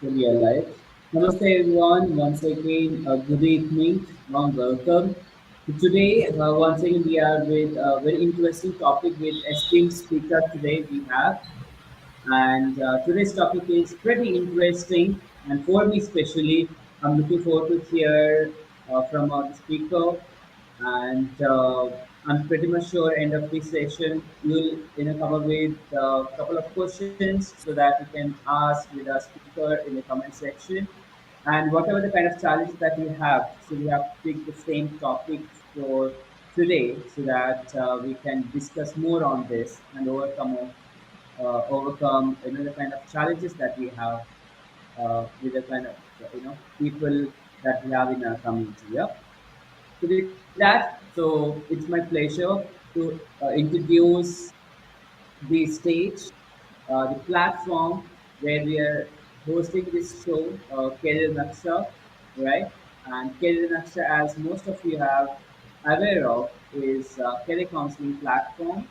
Fully alive. Namaste everyone. Once again, good evening. Warm welcome. Today, once again, we are with a very interesting topic with esteemed speaker today we have. And today's topic is pretty interesting. And for me especially, I'm looking forward to hear from the speaker. And I'm pretty much sure end of this session you'll come up with a couple of questions so that you can ask with our speaker in the comment section. And whatever the kind of challenge that we have, so we have picked the same topic for today so that we can discuss more on this and overcome the kind of challenges that we have with the kind of people that we have in our community. Yeah. So with that, so it's my pleasure to introduce the stage, the platform where we are hosting this show, CareerNaksha, right? And CareerNaksha, as most of you have aware of, is a career counseling platform,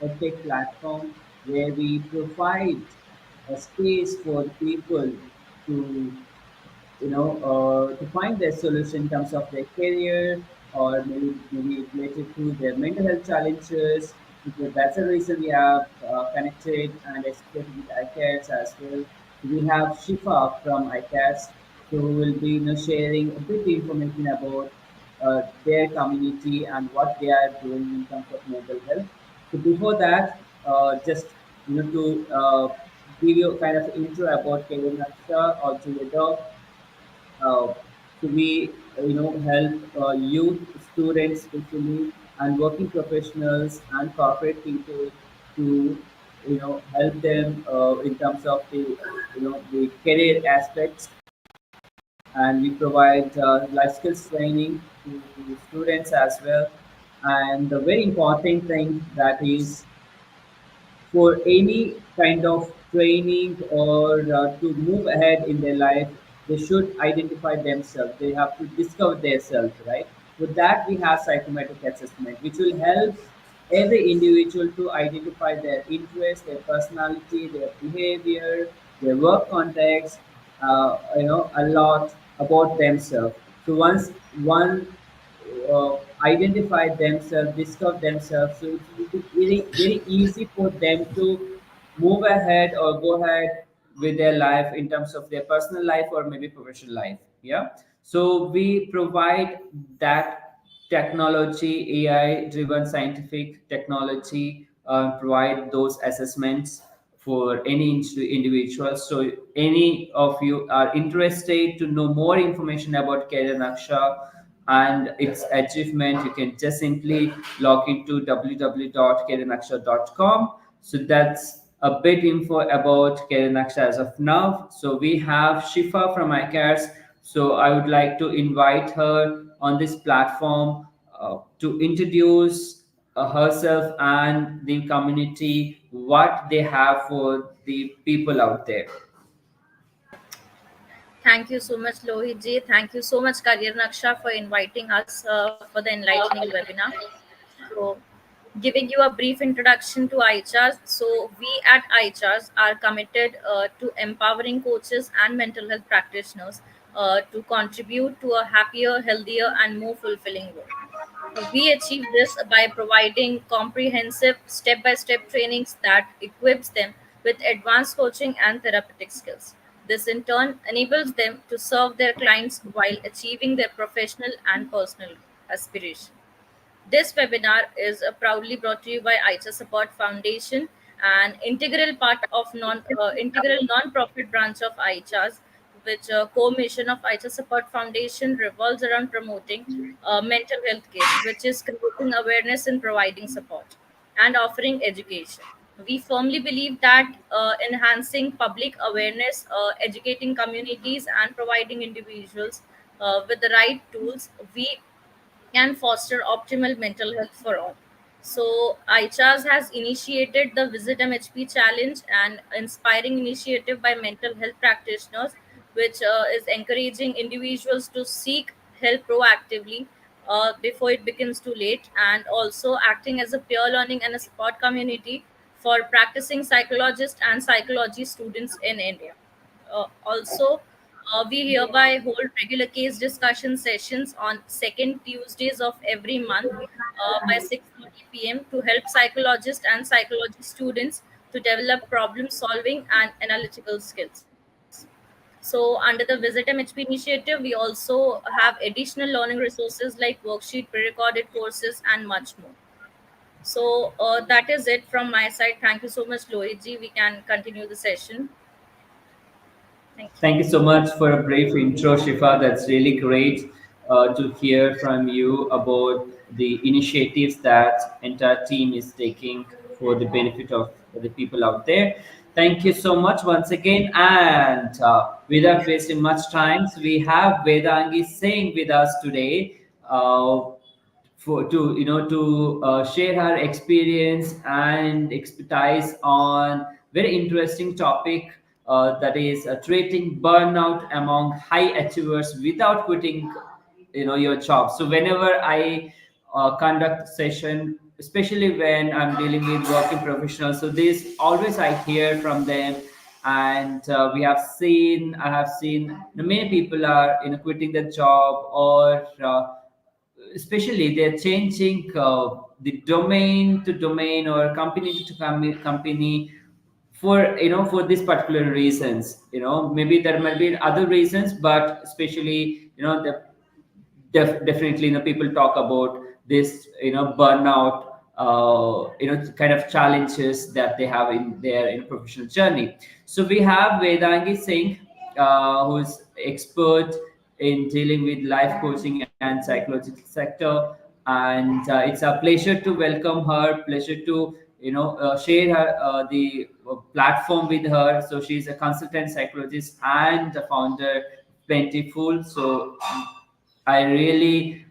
a tech platform where we provide a space for people to to find their solution in terms of their career or maybe related to their mental health challenges. Because that's the reason we have connected and associated with ICARS as well. We have Shifa from ICARS, who will be sharing a bit information about their community and what they are doing in terms of mental health. So before that, just to give you a kind of intro about Kevin Naksha altogether. So we help youth students especially and working professionals and corporate people to help them in terms of the the career aspects, and we provide life skills training to students as well. And the very important thing that is, for any kind of training or to move ahead in their life, they should identify themselves. They have to discover themselves, right? With that, we have psychometric assessment, which will help every individual to identify their interests, their personality, their behavior, their work context, a lot about themselves. So once one identify themselves, discover themselves. So it will be very easy for them to move ahead or go ahead with their life in terms of their personal life or maybe professional life. Yeah. So we provide that technology, AI driven scientific technology, provide those assessments for any individual. So any of you are interested to know more information about Career Naksha and its achievement, you can just simply log into www.careernaksha.com. So that's a bit info about Career Naksha as of now. So we have Shifa from ICARS. So I would like to invite her on this platform to introduce herself and the community, what they have for the people out there. Thank you so much, Lohit ji. Thank you so much, Career Naksha, for inviting us for the enlightening webinar. So, giving you a brief introduction to ICHARS. So, we at ICHARS are committed to empowering coaches and mental health practitioners to contribute to a happier, healthier, and more fulfilling world. We achieve this by providing comprehensive step by step trainings that equips them with advanced coaching and therapeutic skills. This in turn enables them to serve their clients while achieving their professional and personal aspirations. This webinar is proudly brought to you by ICHA Support Foundation, an integral part of integral non-profit branch of ICHAs, which co-mission of ICHA Support Foundation revolves around promoting mental health care, which is creating awareness and providing support and offering education. We firmly believe that enhancing public awareness, educating communities, and providing individuals with the right tools, we can foster optimal mental health for all. So, ICHARS has initiated the Visit MHP Challenge, an inspiring initiative by mental health practitioners, which is encouraging individuals to seek help proactively before it becomes too late, and also acting as a peer learning and a support community for practicing psychologists and psychology students in India. Also, we hereby hold regular case discussion sessions on second Tuesdays of every month by 6:30 p.m. to help psychologists and psychology students to develop problem solving and analytical skills. So, under the Visit MHP initiative, we also have additional learning resources like worksheet, pre-recorded courses, and much more. So, that is it from my side. Thank you so much, Lohiji. We can continue the session. Thank you. Thank you so much for a brief intro, Shifa. That's really great to hear from you about the initiatives that entire team is taking for the benefit of the people out there. Thank you so much once again. And without wasting much time, so we have Vedangi Singh with us today. For to to share her experience and expertise on very interesting topic, that is treating burnout among high achievers without quitting your job. So whenever I conduct session, especially when I'm dealing with working professionals, so this always I hear from them. And I have seen many people are quitting the job, or especially they're changing the domain to domain or company to company for for these particular reasons. Maybe there might be other reasons, but especially the definitely people talk about this burnout, kind of challenges that they have in their professional journey. So we have Vedangi Singh, who's expert in dealing with life coaching and psychological sector. And it's a pleasure to welcome her, pleasure to share her the platform with her. So she's a consultant psychologist and the founder Plentiful. So I really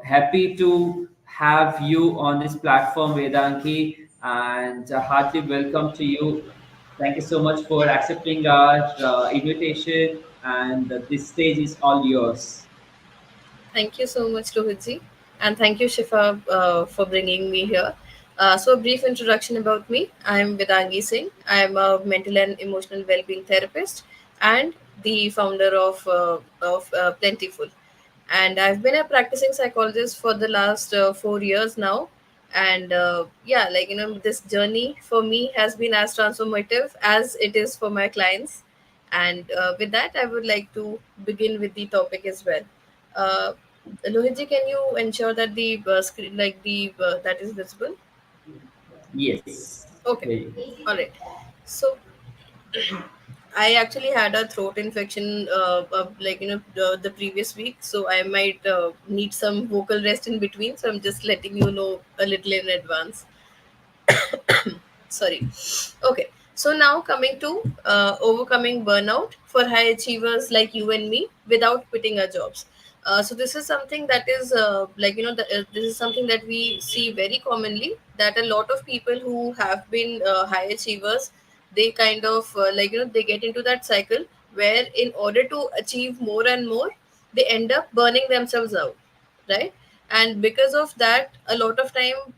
happy to have you on this platform, Vedanki, and heartily welcome to you. Thank you so much for accepting our invitation, and this stage is all yours. Thank you so much, Rohitji, and thank you, Shifa, for bringing me here. So, a brief introduction about me. I'm Vedangi Singh. I'm a mental and emotional well-being therapist and the founder of Plentiful. And I've been a practicing psychologist for the last 4 years now. And yeah, this journey for me has been as transformative as it is for my clients. And with that, I would like to begin with the topic as well. Uh, Lohiji, can you ensure that the screen, that is visible? Yes. Okay, Very. all right. So I actually had a throat infection, the previous week, so I might need some vocal rest in between. So I'm just letting you know a little in advance. Sorry. Okay. So now coming to overcoming burnout for high achievers like you and me without quitting our jobs. So this is something that is this is something that we see very commonly, that a lot of people who have been high achievers, they kind of they get into that cycle where in order to achieve more and more, they end up burning themselves out, right? And because of that, a lot of time,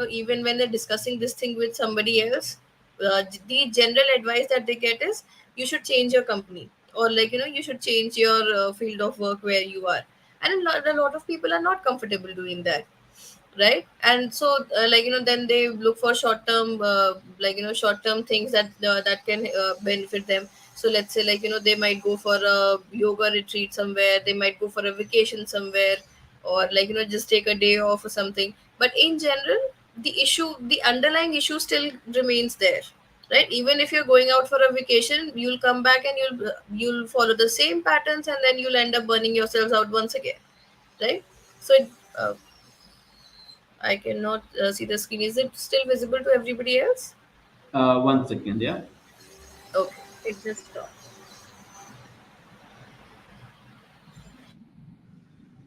even when they're discussing this thing with somebody else, the general advice that they get is you should change your company, or you should change your field of work where you are. And a lot of people are not comfortable doing that, right? And so then they look for short term short term things that can benefit them. So let's say they might go for a yoga retreat somewhere, they might go for a vacation somewhere, or just take a day off or something. But in general, the underlying issue still remains there, right? Even if you're going out for a vacation, you'll come back and you'll follow the same patterns, and then you'll end up burning yourselves out once again, right? So uh, I cannot see the screen. Is it still visible to everybody else? 1 second, yeah. Okay. It just stopped.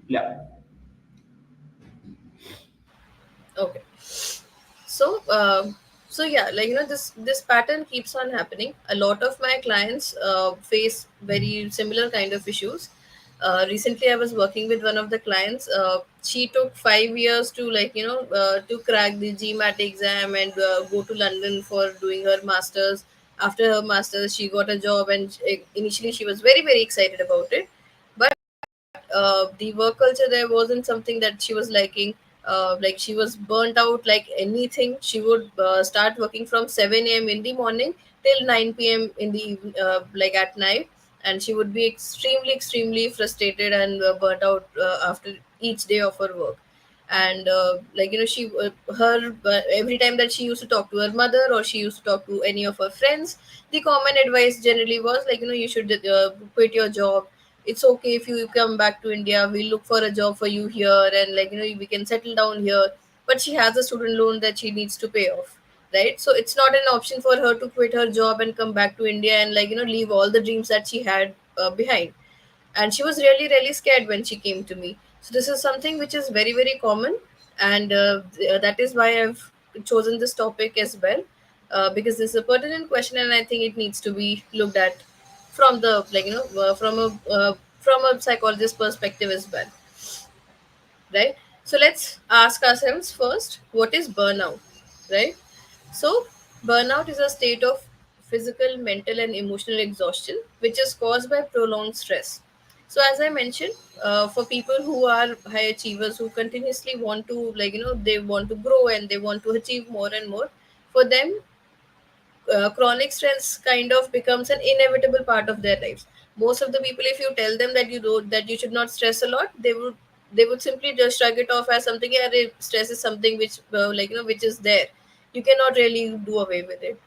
Yeah. Okay. So, yeah, this pattern keeps on happening. A lot of my clients face very similar kind of issues. Recently, I was working with one of the clients. She took 5 years to to crack the GMAT exam and go to London for doing her masters. after her masters, she got a job, and initially she was very very excited about it. But the work culture there wasn't something that she was liking. Like, she was burnt out like anything. She would start working from 7 a.m. in the morning till 9 p.m. in the like at night, and she would be extremely frustrated and burnt out after each day of her work. And like, she her every time that she used to talk to her mother, or she used to talk to any of her friends, the common advice generally was like, you should quit your job. It's okay if you come back to India, we'll look for a job for you here, and like, we can settle down here. But she has a student loan that she needs to pay off, right? So it's not an option for her to quit her job and come back to India and like, leave all the dreams that she had behind. And she was really really scared when she came to me. So this is something which is very very common, and that is why I've chosen this topic as well, because this is a pertinent question, and I think it needs to be looked at from the like, from a psychologist perspective as well, right? So let's ask ourselves first, what is burnout, right? So, burnout is a state of physical, mental, and emotional exhaustion which is caused by prolonged stress. So, as I mentioned, for people who are high achievers who continuously want to, like, they want to grow and they want to achieve more and more, for them, chronic stress kind of becomes an inevitable part of their lives. Most of the people, if you tell them that that you should not stress a lot, they would simply just shrug it off as something. Yeah, stress is something which like, which is there. You cannot really do away with it,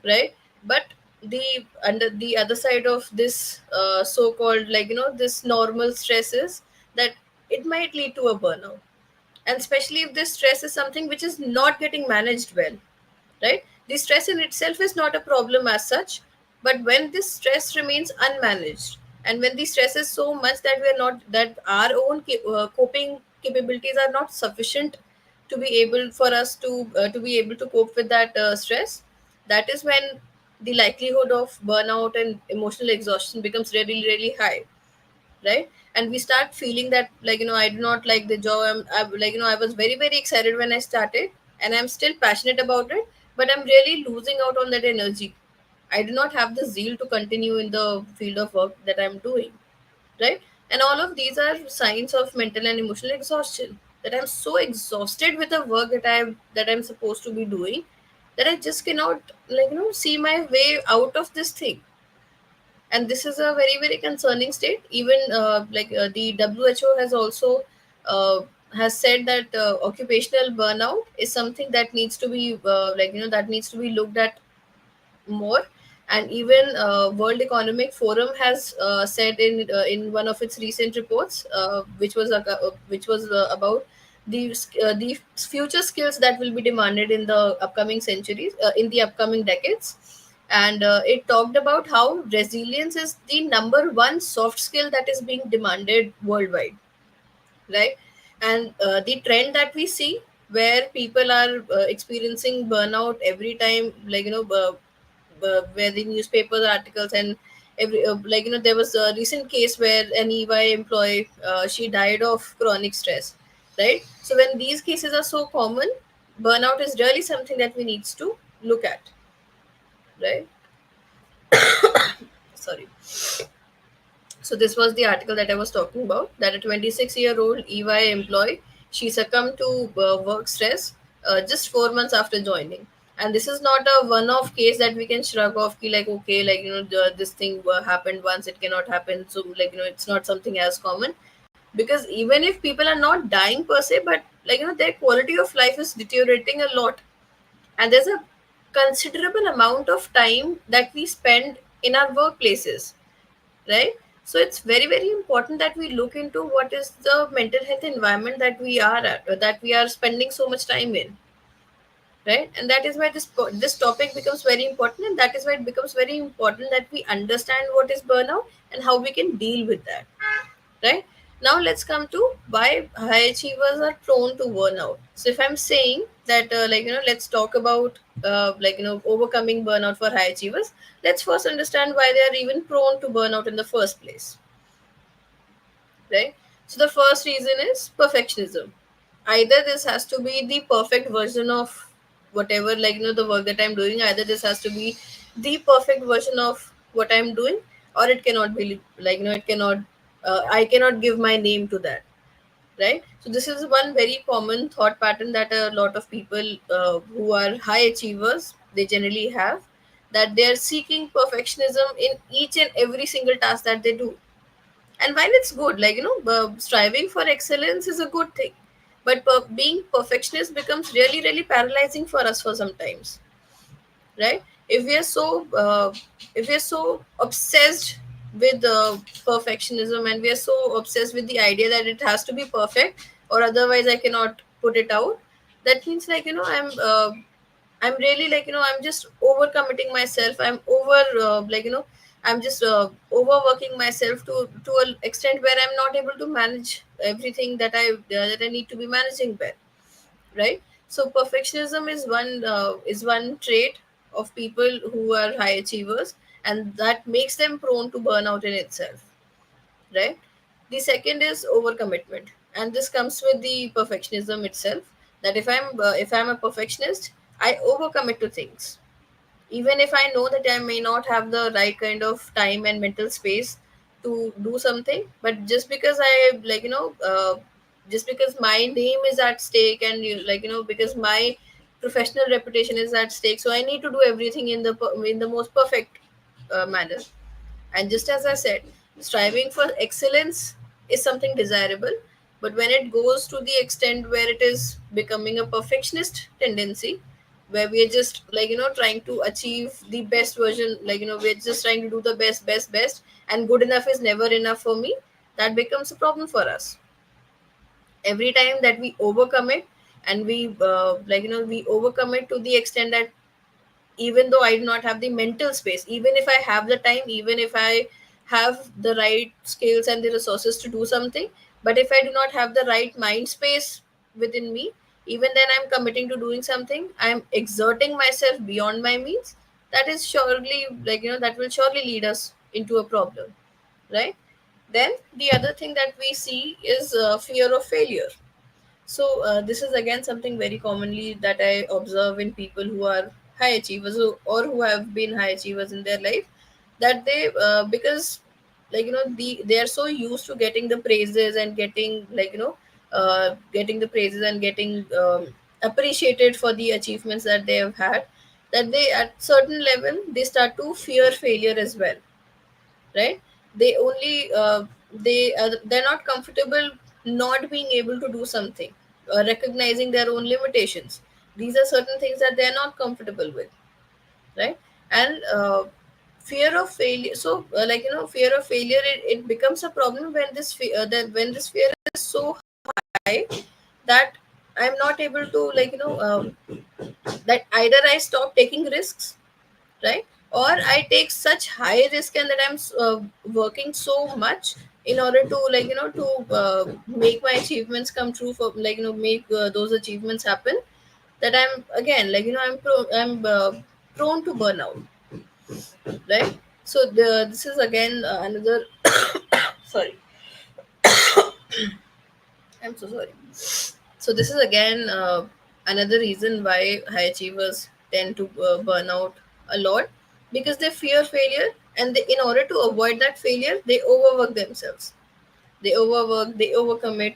right? But the under the other side of this so-called, like, this normal stress is that it might lead to a burnout, and especially if this stress is something which is not getting managed well, right? The stress in itself is not a problem as such, but when this stress remains unmanaged, and when the stress is so much that we are not that our own coping capabilities are not sufficient to be able for us to be able to cope with that stress, that is when the likelihood of burnout and emotional exhaustion becomes really really high, right? And we start feeling that, like, I do not like the job. Like, I was very very excited when I started, and I'm still passionate about it, but I'm really losing out on that energy. I do not have the zeal to continue in the field of work that I'm doing, right? And all of these are signs of mental and emotional exhaustion, that I'm so exhausted with the work that I'm supposed to be doing, that I just cannot, like, see my way out of this thing. And this is a very very concerning state. Even the WHO has also uh, has said that occupational burnout is something that needs to be that needs to be looked at more. And even World Economic Forum has said in one of its recent reports, which was about the future skills that will be demanded in the upcoming centuries, in the upcoming decades. And it talked about how resilience is the number one soft skill that is being demanded worldwide, right? And the trend that we see, where people are experiencing burnout every time, where the newspaper articles and every there was a recent case where an EY employee, she died of chronic stress, right? So when these cases are so common, burnout is really something that we needs to look at, right? Sorry. So this was the article that I was talking about, that a 26-year-old EY employee, she succumbed to work stress just 4 months after joining. And this is not a one-off case that we can shrug off, ki like, okay, like, this thing happened once, it cannot happen. So, like, it's not something as common. Because even if people are not dying per se, but like, their quality of life is deteriorating a lot. And there's a considerable amount of time that we spend in our workplaces, right? So it's very very important that we look into what is the mental health environment that we are at, or that we are spending so much time in, right? And that is why this topic becomes very important, and that is why it becomes very important that we understand what is burnout and how we can deal with that, right? Now let's come to why high achievers are prone to burnout. So if I'm saying that, let's talk about overcoming burnout for high achievers, let's first understand why they are even prone to burnout in the first place, right? So the first reason is perfectionism. Either this has to be the perfect version of whatever, the work that I'm doing. Either this has to be the perfect version of what I'm doing, or it cannot be like, it cannot, I cannot give my name to that, right? So this is one very common thought pattern that a lot of people who are high achievers, they generally have, that they are seeking perfectionism in each and every single task that they do. And while it's good, striving for excellence is a good thing, but being perfectionist becomes really really paralyzing for us for sometimes, right? If we are so obsessed with perfectionism, and we are so obsessed with the idea that it has to be perfect, or otherwise I cannot put it out, that means, I'm really, I'm just overcommitting myself. I'm over I'm just overworking myself to an extent where I'm not able to manage everything that I need to be managing well, right? So perfectionism is one trait of people who are high achievers, and that makes them prone to burnout in itself, right? The second is overcommitment, and this comes with the perfectionism itself, that if I'm a perfectionist, I overcommit to things, even if I know that I may not have the right kind of time and mental space to do something. But just because just because my name is at stake, and because my professional reputation is at stake, so I need to do everything in the most perfect manner. And just as I said, striving for excellence is something desirable, but when it goes to the extent where it is becoming a perfectionist tendency, where we are just trying to achieve the best version, we're just trying to do the best, and good enough is never enough for me, that becomes a problem for us. Every time that we overcome it, and we overcome it to the extent that even though I do not have the mental space, even if I have the time, even if I have the right skills and the resources to do something, but if I do not have the right mind space within me, even then I'm committing to doing something, I'm exerting myself beyond my means, that is surely that will surely lead us into a problem, right? Then the other thing that we see is fear of failure. So this is again something very commonly that I observe in people who are high achievers, or who have been high achievers in their life, that they because they are so used to getting the praises and getting the praises and getting appreciated for the achievements that they have had, that they at certain level they start to fear failure as well, right? They're not comfortable not being able to do something, recognizing their own limitations. These are certain things that they're not comfortable with, right? And fear of failure, so fear of failure, it becomes a problem when when this fear is so high, that I'm not able to that either I stop taking risks, right? Or I take such high risk, and that I'm working so much in order to to make my achievements come true, for make those achievements happen, that I'm again I'm prone to burnout, right? So this is again another sorry, I'm so sorry. So this is again another reason why high achievers tend to burn out a lot, because they fear failure, and in order to avoid that failure, they overwork themselves. They overwork, they overcommit,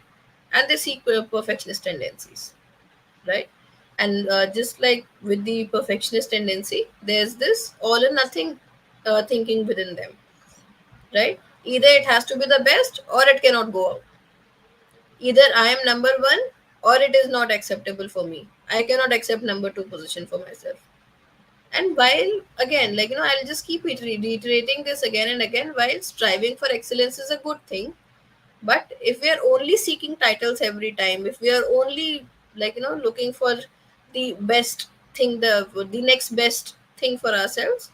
and they seek perfectionist tendencies, right? And just like with the perfectionist tendency, there's this all or nothing thinking within them, right? Either it has to be the best, or it cannot go out. Either I am number one, or it is not acceptable for me. I cannot accept number two position for myself. And while again, I'll just keep reiterating this again and again, while striving for excellence is a good thing, but if we are only seeking titles every time, if we are only looking for the best thing, the next best thing for ourselves,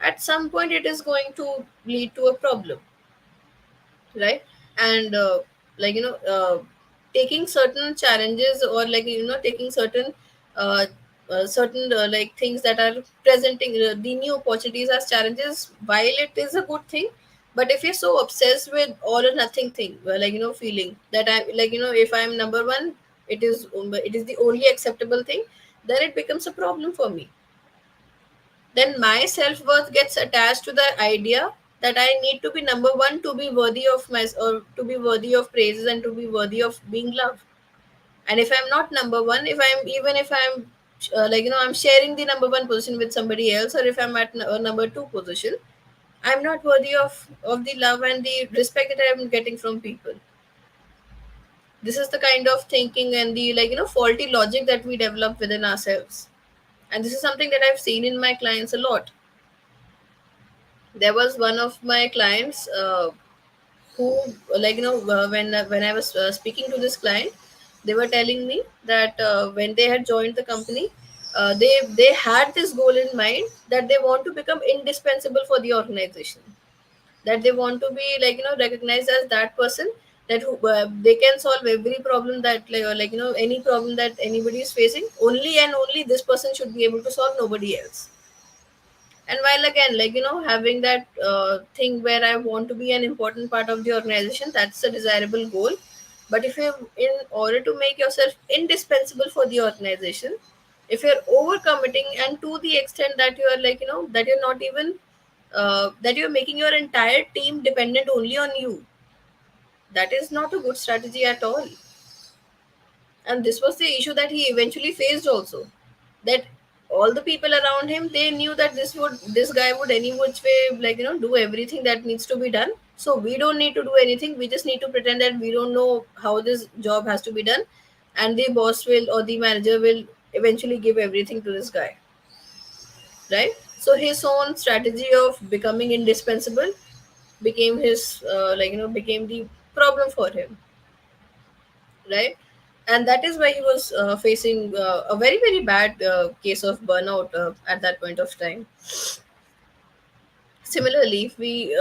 at some point it is going to lead to a problem, right? And taking certain challenges, or taking certain things that are presenting the new opportunities as challenges, while it is a good thing, but if you're so obsessed with all or nothing thing, feeling that I if I'm number one, it is the only acceptable thing, then it becomes a problem for me, then my self-worth gets attached to the idea that I need to be number one to be worthy of my, or to be worthy of praises and to be worthy of being loved. And if I'm not number one, if I'm, even if I'm I'm sharing the number one position with somebody else, or if I'm at number two position, I'm not worthy of the love and the respect that I'm getting from people. This is the kind of thinking and the faulty logic that we develop within ourselves. And this is something that I've seen in my clients a lot. There was one of my clients who, when I was speaking to this client, they were telling me that when they had joined the company, they had this goal in mind that they want to become indispensable for the organization, that they want to be recognized as that person that who they can solve every problem that any problem that anybody is facing, only and only this person should be able to solve, nobody else. And while again, having that thing where I want to be an important part of the organization, that's a desirable goal. But if you, in order to make yourself indispensable for the organization, if you're overcommitting and to the extent that you are that you're not even that you're making your entire team dependent only on you, that is not a good strategy at all. And this was the issue that he eventually faced also, that all the people around him, they knew that this guy would any which way do everything that needs to be done, so we don't need to do anything, we just need to pretend that we don't know how this job has to be done, and the boss will, or the manager will eventually give everything to this guy, right? So his own strategy of becoming indispensable became his became the problem for him, right? And that is why he was facing a very very bad case of burnout at that point of time. Similarly, if we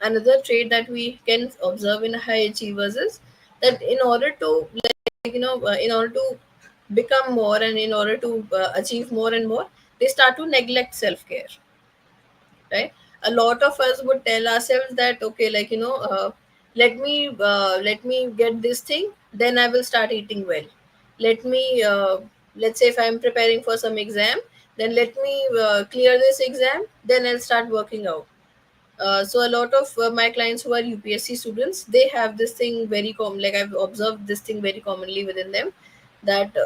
another trait that we can observe in high achievers is that in order to in order to become more and in order to achieve more and more, they start to neglect self-care, right? A lot of us would tell ourselves that okay, let me get this thing, then I will start eating well. Let me let's say if I'm preparing for some exam, then let me clear this exam, then I'll start working out. So a lot of my clients who are UPSC students, they have this thing very common, like I've observed this thing very commonly within them, that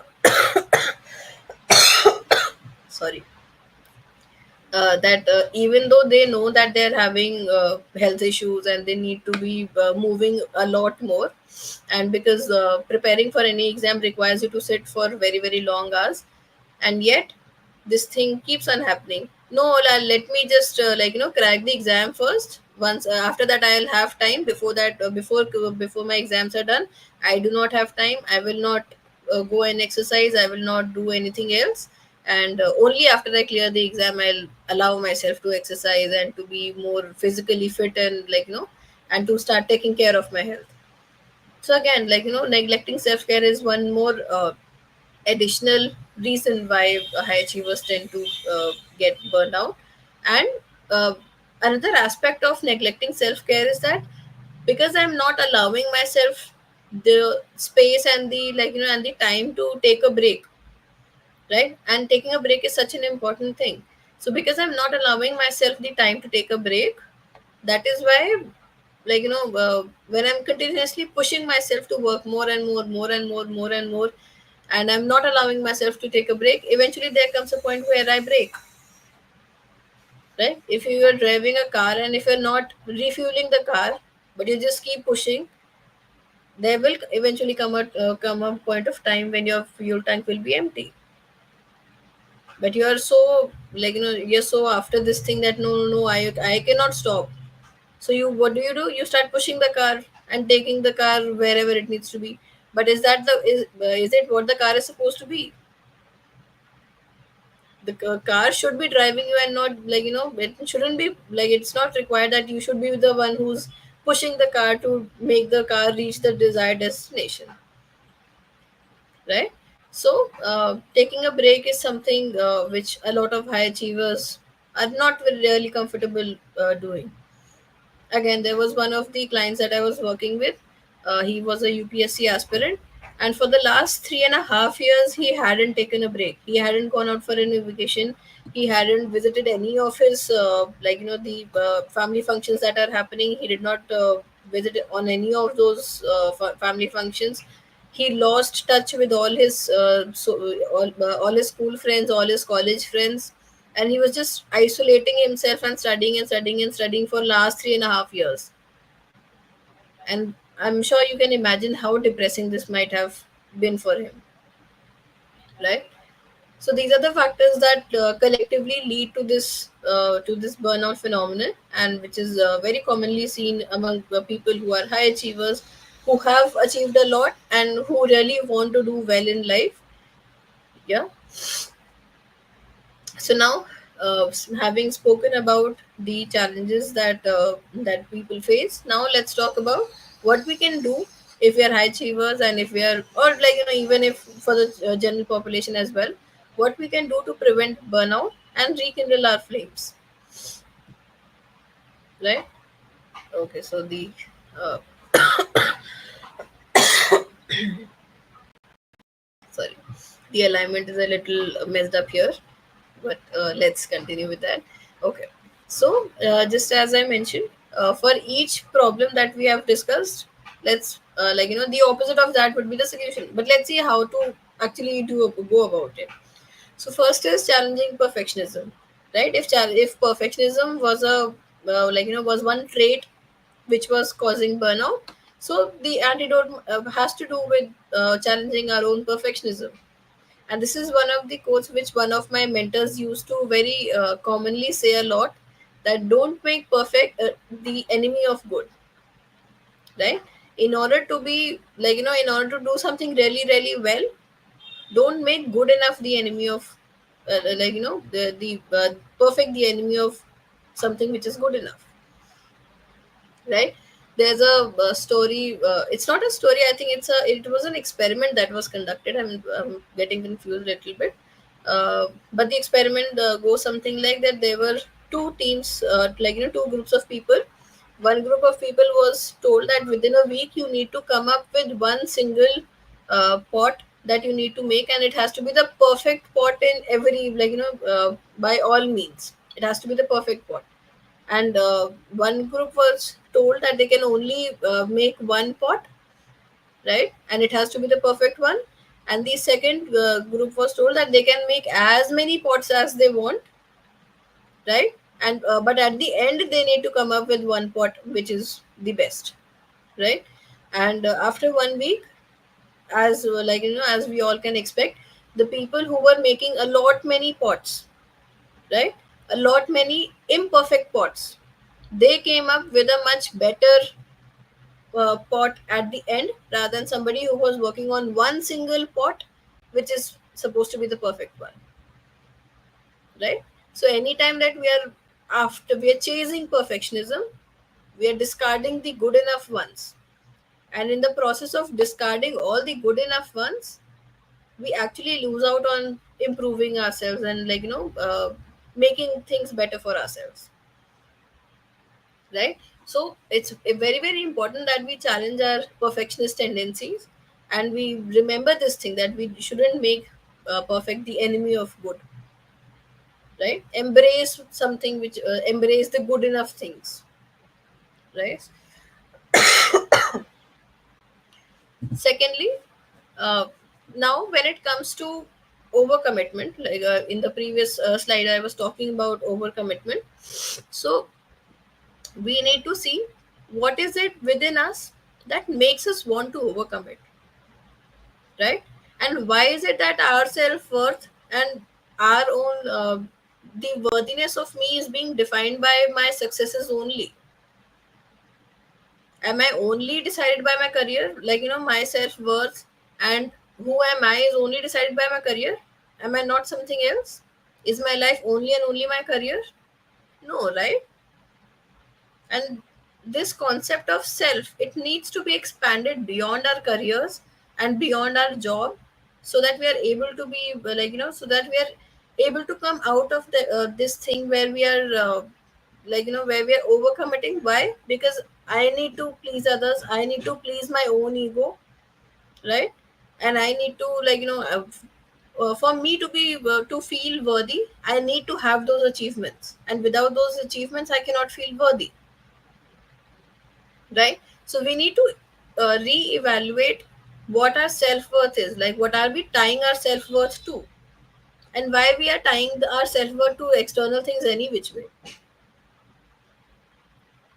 sorry, that even though they know that they're having health issues and they need to be moving a lot more, and because preparing for any exam requires you to sit for very very long hours, and yet this thing keeps on happening. No, let me just crack the exam first. Once after that I'll have time. Before that, before my exams are done, I do not have time. I will not go and exercise, I will not do anything else, and only after I clear the exam I'll allow myself to exercise and to be more physically fit, and and to start taking care of my health. So again, neglecting self-care is one more additional reason why high achievers tend to get burned out. And uh, another aspect of neglecting self-care is that because I'm not allowing myself the space and the and the time to take a break, right? And taking a break is such an important thing. So because I'm not allowing myself the time to take a break, that is why when I'm continuously pushing myself to work more and more, more and more, and I'm not allowing myself to take a break, eventually there comes a point where I break, right? If you are driving a car and if you're not refueling the car, but you just keep pushing, there will eventually come a point of time when your fuel tank will be empty. But you are so you're so after this thing that no, I cannot stop. So you, what do? You start pushing the car and taking the car wherever it needs to be. But is that is it what the car is supposed to be? The car should be driving you, and not it shouldn't be it's not required that you should be the one who's pushing the car to make the car reach the desired destination, right? So taking a break is something which a lot of high achievers are not really comfortable doing. Again, there was one of the clients that I was working with. He was a UPSC aspirant, and for the last 3.5 years, he hadn't taken a break. He hadn't gone out for any vacation. He hadn't visited any of his the family functions that are happening. He did not visit on any of those family functions. He lost touch with all his all his school friends, all his college friends, and he was just isolating himself and studying and studying and studying for last 3.5 years. And I'm sure you can imagine how depressing this might have been for him, right? So these are the factors that collectively lead to this burnout phenomenon, and which is very commonly seen among people who are high achievers, who have achieved a lot and who really want to do well in life. Yeah. So now, having spoken about the challenges that people face, now let's talk about what we can do if we are high achievers, and if we are, or even if for the general population as well, what we can do to prevent burnout and rekindle our flames, right? Okay, so uh, sorry, the alignment is a little messed up here, but let's continue with that. Okay, so just as I mentioned, for each problem that we have discussed, let's the opposite of that would be the solution, but let's see how to actually do go about it. So first is challenging perfectionism, right? If perfectionism was a was one trait which was causing burnout, so the antidote has to do with challenging our own perfectionism. And this is one of the quotes which one of my mentors used to very commonly say a lot, that don't make perfect the enemy of good, right? In order to be in order to do something really really well, don't make good enough the enemy of the perfect the enemy of something which is good enough, right? There's a story, it's not a story, I think it was an experiment that was conducted. I'm getting confused a little bit, but the experiment goes something like that. There were two teams, two groups of people. One group of people was told that within a week you need to come up with one single pot that you need to make, and it has to be the perfect pot in every by all means it has to be the perfect pot. And one group was told that they can only make one pot, right, and it has to be the perfect one. And the second group was told that they can make as many pots as they want, right, and but at the end they need to come up with one pot which is the best, right. And after 1 week, as as we all can expect, the people who were making a lot many pots, right, a lot many imperfect pots, they came up with a much better pot at the end, rather than somebody who was working on one single pot which is supposed to be the perfect one, right. So anytime that we are chasing perfectionism, we are discarding the good enough ones, and in the process of discarding all the good enough ones, we actually lose out on improving ourselves and making things better for ourselves, right. So it's very very important that we challenge our perfectionist tendencies, and we remember this thing, that we shouldn't make perfect the enemy of good, right. Embrace something which embrace the good enough things, right. Secondly, uh, now when it comes to overcommitment, in the previous slide I was talking about overcommitment. So we need to see what is it within us that makes us want to overcome it, right. And why is it that our self-worth and our own the worthiness of me is being defined by my successes only? Am I only decided by my career, my self-worth and who am I is only decided by my career? Am I not something else? Is my life only and only my career? No, right. And this concept of self, it needs to be expanded beyond our careers and beyond our job, so that we are able to be so that we are able to come out of this thing where we are where we are overcommitting. Why? Because I need to please others, I need to please my own ego, right. And I need to for me to be to feel worthy, I need to have those achievements, and without those achievements I cannot feel worthy, right? So we need to re-evaluate what our self-worth is, like what are we tying our self-worth to, and why we are tying our self-worth to external things any which way,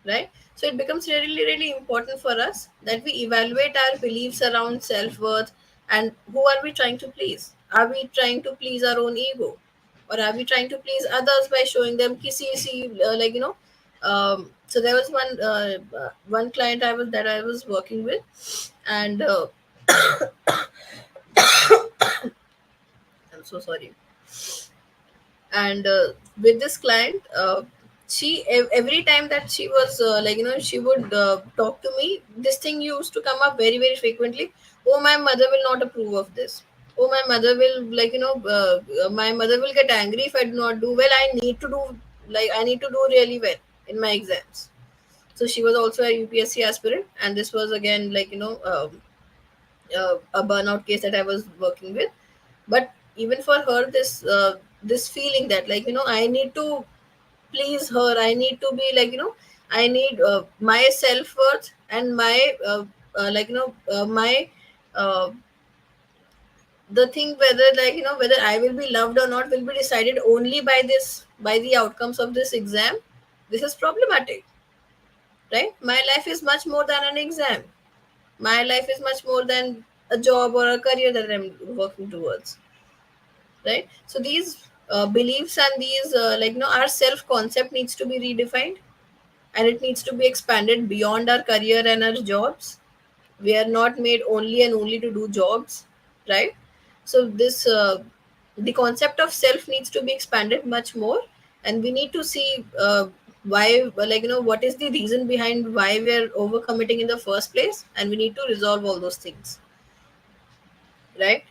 right? So it becomes really really important for us that we evaluate our beliefs around self-worth, and who are we trying to please? Are we trying to please our own ego, or are we trying to please others by showing them kissy see, like so there was one client I was working with, and I'm so sorry. And with this client, every time that she was she would talk to me, this thing used to come up very very frequently. Oh, my mother will not approve of this. Oh, my mother will my mother will get angry if I do not do well. I need to do really well in my exams. So she was also a UPSC aspirant, and this was again a burnout case that I was working with. But even for her, this feeling that I need to please her, I need to be I need my self-worth and my my uh, the thing whether whether I will be loved or not will be decided only by the outcomes of this exam. This is problematic, right? My life is much more than an exam. My life is much more than a job or a career that I'm working towards, right? So these beliefs and these our self concept needs to be redefined, and it needs to be expanded beyond our career and our jobs. We are not made only and only to do jobs, right? So this the concept of self needs to be expanded much more, and we need to see why what is the reason behind why we are overcommitting in the first place, and we need to resolve all those things, right?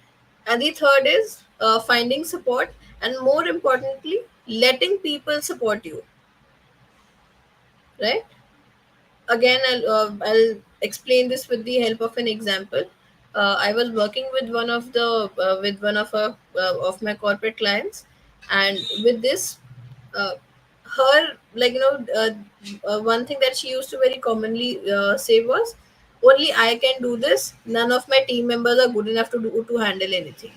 And the third is finding support, and more importantly letting people support you, right? Again, I'll explain this with the help of an example. I was working with one of my corporate clients, and with this her one thing that she used to very commonly say was, only I can do this, none of my team members are good enough to handle anything.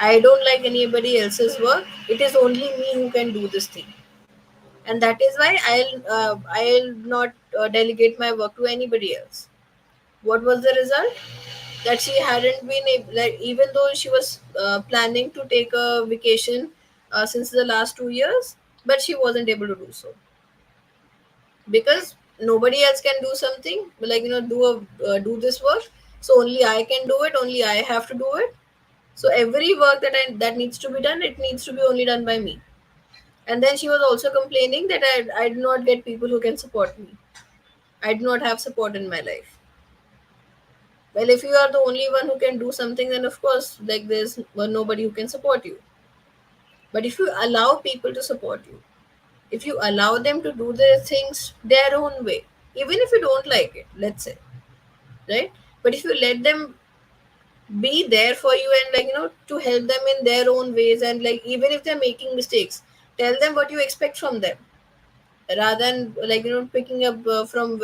I don't like anybody else's work. It is only me who can do this thing, and that is why I'll not delegate my work to anybody else. What was the result? That she hadn't been able, like, even though she was planning to take a vacation since the last 2 years, but she wasn't able to do so because nobody else can do something do this work. So only I can do it. Only I have to do it. So every work that needs to be done, it needs to be only done by me. And then she was also complaining that I do not get people who can support me. I do not have support in my life. Well, if you are the only one who can do something, then of course, like, there's nobody who can support you. But if you allow people to support you, if you allow them to do their things their own way, even if you don't like it, let's say, right? But if you let them be there for you and to help them in their own ways, and even if they're making mistakes, tell them what you expect from them, rather than picking up from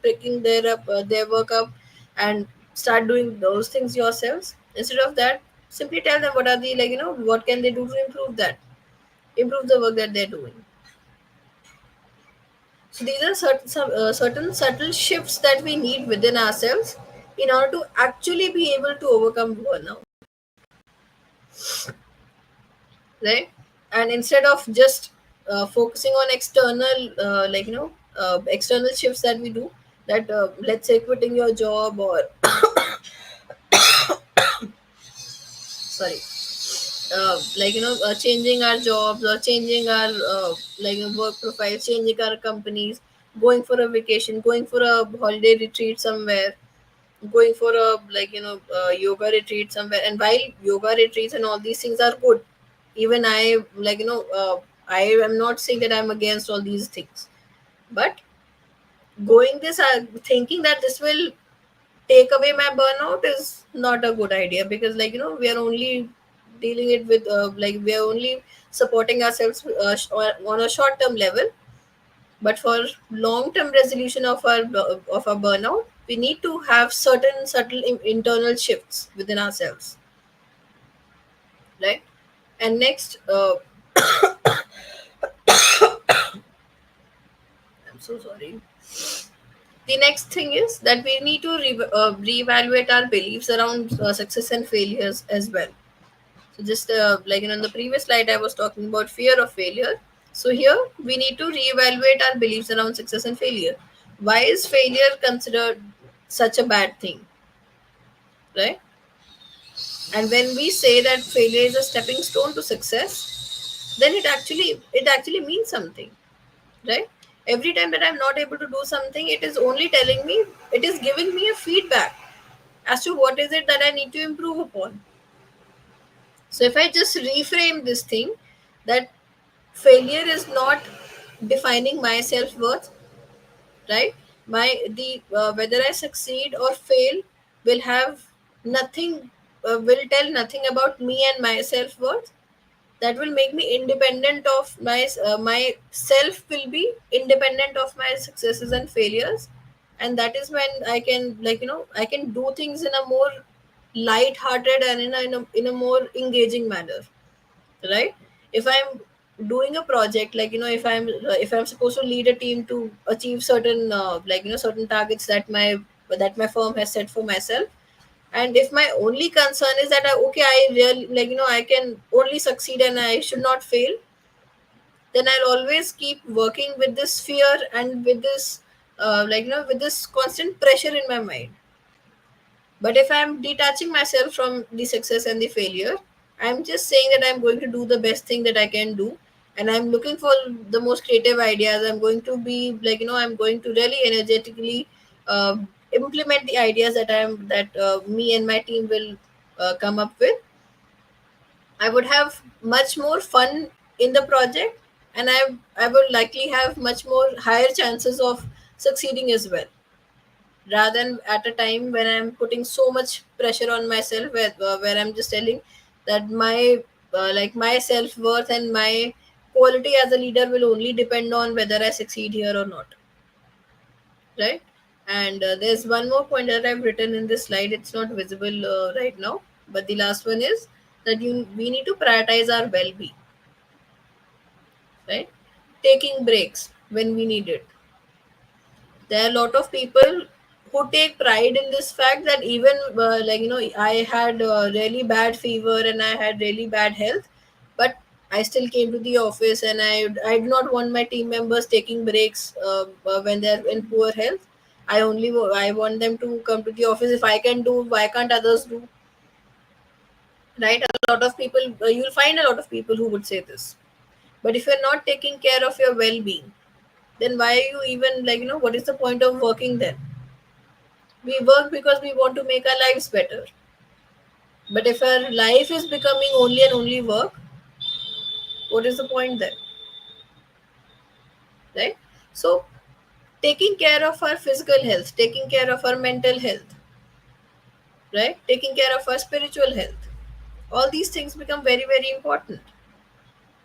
picking their work up and start doing those things yourselves. Instead of that, simply tell them what are the what can they do to improve the work that they're doing. So these are certain subtle shifts that we need within ourselves in order to actually be able to overcome burnout, right? And instead of just focusing on external external shifts that we do, that let's say quitting your job, or sorry, changing our jobs, or changing our work profiles, changing our companies, going for a vacation, going for a holiday retreat somewhere, going for a yoga retreat somewhere. And while yoga retreats and all these things are good, even I I am not saying that I'm against all these things, but going this thinking that this will take away my burnout is not a good idea, because we are only dealing it with we are only supporting ourselves on a short term level. But for long term resolution of our burnout, we need to have certain subtle internal shifts within ourselves, right? And next, I'm so sorry. The next thing is that we need to reevaluate our beliefs around success and failures as well. So just in the previous slide, I was talking about fear of failure. So here we need to reevaluate our beliefs around success and failure. Why is failure considered such a bad thing, right? And when we say that failure is a stepping stone to success, then it actually means something, right? Every time that I'm not able to do something, it is only telling me, it is giving me a feedback as to what is it that I need to improve upon. So if I just reframe this thing, that failure is not defining my self-worth, right? My the Whether I succeed or fail will have nothing, will tell nothing about me and my self-worth. That will make me independent of my self will be independent of my successes and failures. And that is when I can, I can do things in a more light-hearted and in a more engaging manner, right? If I'm doing a project, if I'm supposed to lead a team to achieve certain certain targets that my firm has set for myself, and if my only concern is that I really, I can only succeed and I should not fail, then I'll always keep working with this fear and with this with this constant pressure in my mind. But if I'm detaching myself from the success and the failure, I'm just saying that I'm going to do the best thing that I can do. And I'm looking for the most creative ideas. I'm going to be I'm going to really energetically implement the ideas that me and my team will come up with. I would have much more fun in the project, and I will likely have much more higher chances of succeeding as well, rather than at a time when I'm putting so much pressure on myself, where I'm just telling that my self-worth and my quality as a leader will only depend on whether I succeed here or not, right? And there's one more point that I've written in this slide. It's not visible right now, but the last one is that we need to prioritize our well-being, right? Taking breaks when we need it. There are a lot of people who take pride in this fact that even I had a really bad fever and I had really bad health, but I still came to the office, and I do not want my team members taking breaks when they're in poor health. I want them to come to the office. If I can do, why can't others do, right? A lot of people, you'll find a lot of people who would say this. But if you're not taking care of your well-being, then why are you even, what is the point of working then? We work because we want to make our lives better. But if our life is becoming only and only work, what is the point then? Right? So, taking care of our physical health, taking care of our mental health, right? Taking care of our spiritual health. All these things become very, very important.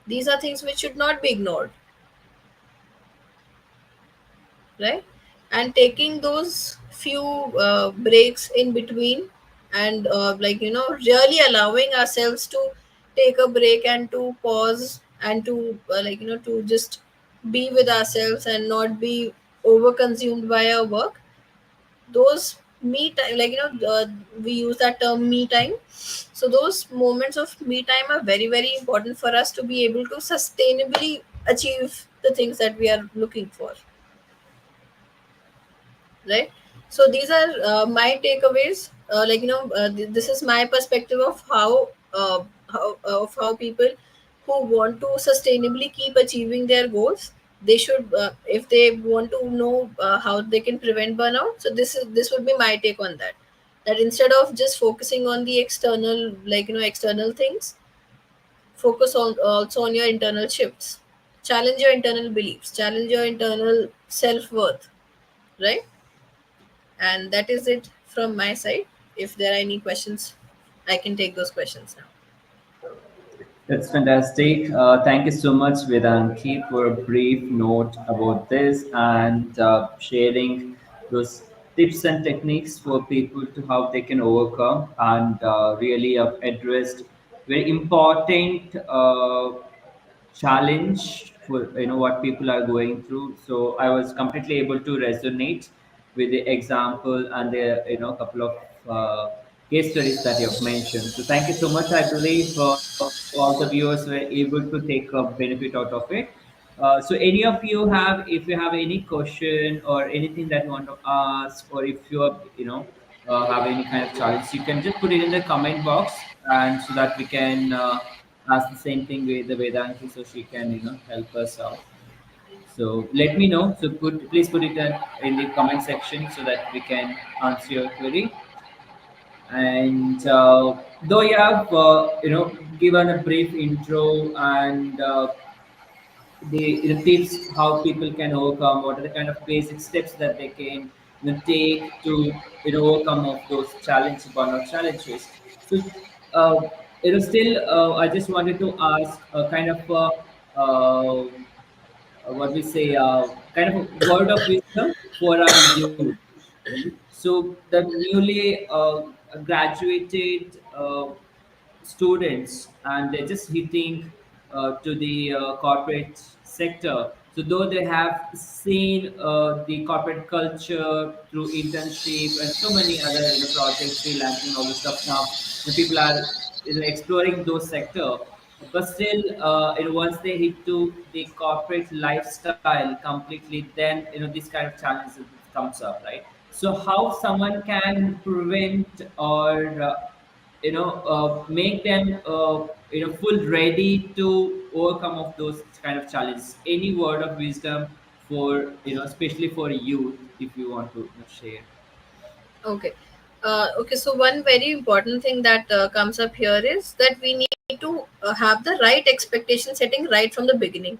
These are things which should not be ignored, right? And taking those few breaks in between, and really allowing ourselves to take a break and to pause and to to just be with ourselves and not be over consumed by our work. Those me time, we use that term me time. So those moments of me time are very, very important for us to be able to sustainably achieve the things that we are looking for, right? So these are my takeaways. This is my perspective of how people who want to sustainably keep achieving their goals, they should, if they want to know how they can prevent burnout. So this would be my take on that. That instead of just focusing on the external, external things, focus on also on your internal shifts. Challenge your internal beliefs, challenge your internal self-worth, right? And that is it from my side. If there are any questions, I can take those questions now. That's fantastic. Thank you so much, Vedanki, for a brief note about this and sharing those tips and techniques for people to how they can overcome and really have addressed very important challenge for what people are going through. So I was completely able to resonate with the example and the couple of case studies that you have mentioned. So thank you so much. I believe all the viewers were able to take a benefit out of it. So any of you have, if you have any question or anything that you want to ask, or if you are, have any kind of challenge, you can just put it in the comment box, and so that we can ask the same thing with the Vedanti, so she can help us out. So let me know. So please put it in the comment section so that we can answer your query. And though you have given a brief intro and the tips how people can overcome, what are the kind of basic steps that they can take to overcome of those challenges, burnout challenges. So uh, still I just wanted to ask a kind of what we say, kind of a word of wisdom for our youth. So the newly graduated students, and they're just hitting to the corporate sector. So though they have seen the corporate culture through internship and so many other projects, freelancing, all the stuff now, the people are exploring those sector. But still, once they hit to the corporate lifestyle completely, then this kind of challenges comes up, right? So how someone can prevent or make them full ready to overcome of those kind of challenges? Any word of wisdom for especially for youth, if you want to share? Okay. Okay, so one very important thing that comes up here is that we need to have the right expectation setting right from the beginning,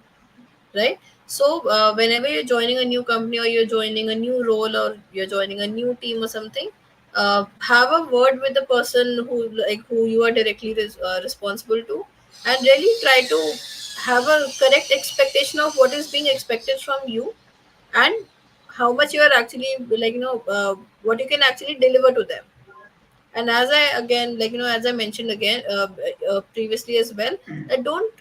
right? So whenever you're joining a new company, or you're joining a new role, or you're joining a new team or something, have a word with the person who you are directly responsible to, and really try to have a correct expectation of what is being expected from you, and how much you are actually what you can actually deliver to them. And as I again, as I mentioned again, previously as well, that don't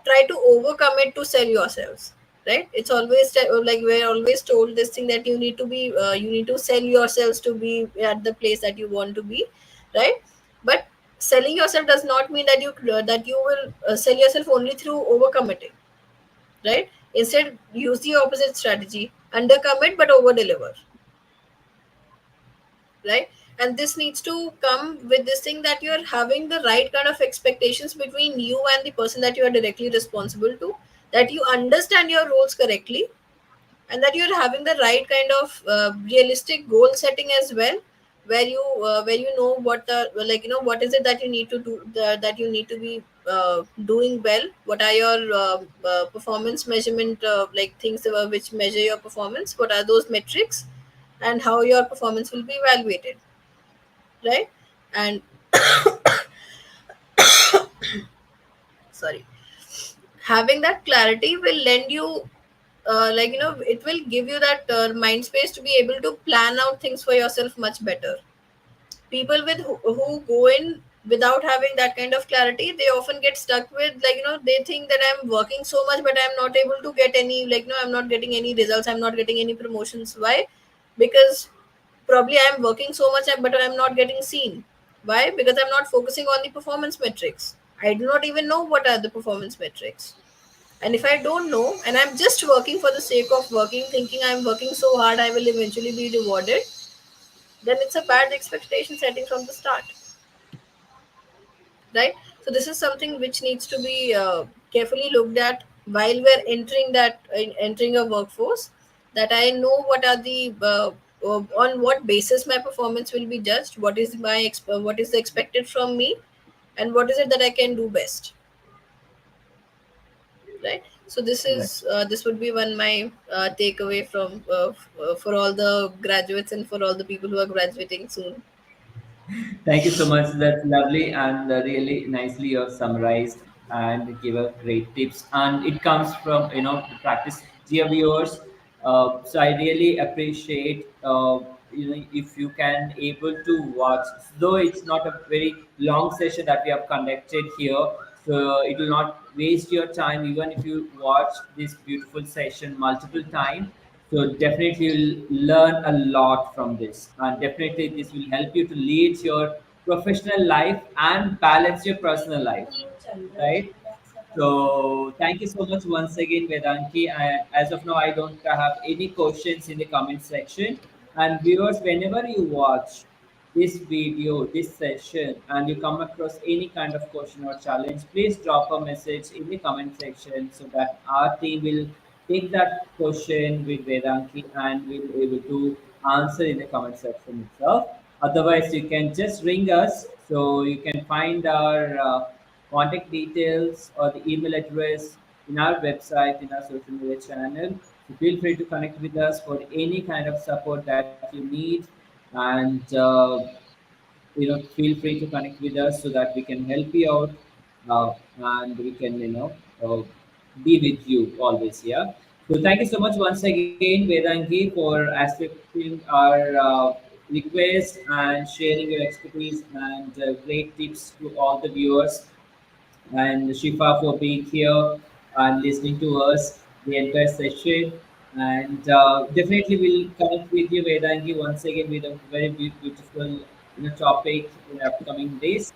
try to overcome it to sell yourselves, right? It's always like we're always told this thing that you need to sell yourselves to be at the place that you want to be, right? But selling yourself does not mean that you will sell yourself only through overcommitting, right? Instead, use the opposite strategy: undercommit but over deliver, right? And this needs to come with this thing that you're having the right kind of expectations between you and the person that you are directly responsible to, that you understand your roles correctly, and that you're having the right kind of realistic goal setting as well, where you know what the what is it that you need to do, that you need to be doing well, what are your performance measurement things which measure your performance, what are those metrics, and how your performance will be evaluated, right? And sorry, having that clarity will lend you it will give you that mind space to be able to plan out things for yourself much better. People who go in without having that kind of clarity, they often get stuck with they think that I'm working so much but I'm not able to get any I'm not getting any results, I'm not getting any promotions. Why? Because probably I'm working so much but I'm not getting seen. Why? Because I'm not focusing on the performance metrics. I do not even know what are the performance metrics. And if I don't know, and I'm just working for the sake of working, thinking I'm working so hard I will eventually be rewarded, then it's a bad expectation setting from the start, right? So this is something which needs to be carefully looked at while we're entering a workforce. That I know what are the on what basis my performance will be judged, what is the expected from me, and what is it that I can do best, right? So this Right. is this would be one my takeaway from for all the graduates and for all the people who are graduating soon. Thank you so much. That's lovely and really nicely you have summarized and give a great tips. And it comes from the practice, dear viewers. So I really appreciate if you can able to watch, though it's not a very long session that we have conducted here. So it will not waste your time even if you watch this beautiful session multiple times. So definitely you'll learn a lot from this, and definitely this will help you to lead your professional life and balance your personal life, right? So thank you so much once again, Vedanti. As of now, I don't have any questions in the comment section. And viewers, whenever you watch this video, this session, and you come across any kind of question or challenge, please drop a message in the comment section so that our team will take that question with Vedanti and will be able to answer in the comment section itself. Otherwise, you can just ring us. So you can find our contact details or the email address in our website, in our social media channel. So feel free to connect with us for any kind of support that you need, and feel free to connect with us so that we can help you out, and we can uh, be with you always. Yeah. So thank you so much once again, Vedangi, for accepting our request and sharing your expertise and great tips to all the viewers, and Shifa for being here and listening to us the entire session. And definitely we'll connect with you, Vedangi, once again with a very beautiful topic in upcoming days.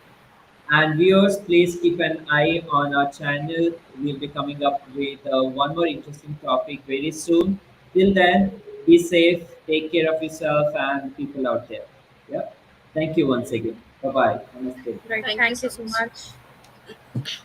And viewers, please keep an eye on our channel. We'll be coming up with one more interesting topic very soon. Till then, be safe, take care of yourself and people out there. Yeah. Thank you once again. Bye bye. Namaste. Right. Thank you Thank you so so much. much.